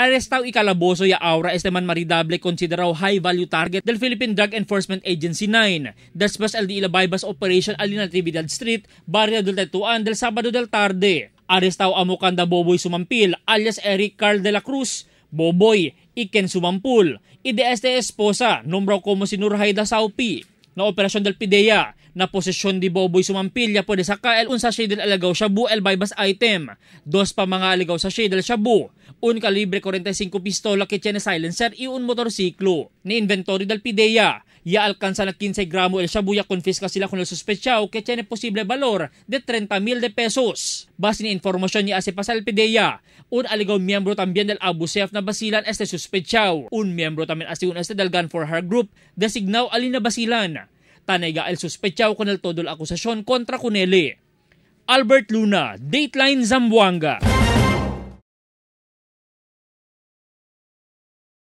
arrestado y calabozo y ahora este man maridable considerado high-value target del Philippine Drug Enforcement Agency 9 después el de Ilabaybas Operation ali Natividad Street, Barrio del Tetuan del Sabado del Tarde. Arrestado Amokanda Boboy Sumampil alias Eric Carl de la Cruz, Boboy, Iken Sumampul, y de este esposa, nombrado como si Nurhaida Saupi, na operasyon del PIDEA, na posesyon di Boboy Sumampil, ya pwede saka el un sachet del alagaw shabu el baybas item, dos pa mga alagaw sachet del shabu, un kalibre 45 pistola que tiene silencer y un motorsiklo. Ni inventory del PIDEA, ya alcanza na 15 gramo el shabu ya confisca sila con el sospechado que tiene posible valor de 30,000 de pesos. Base ni informasyon ni Asipasa el PIDEA, un alagaw miembro también del Abu Sayyaf na basilan este sospechado, un miembro también asiun este del Gun for Her Group, designado alin na basilan. Tanayga el sospechado con el todo la akusasyon kontra Kuneli. Albert Luna, Dateline Zamboanga.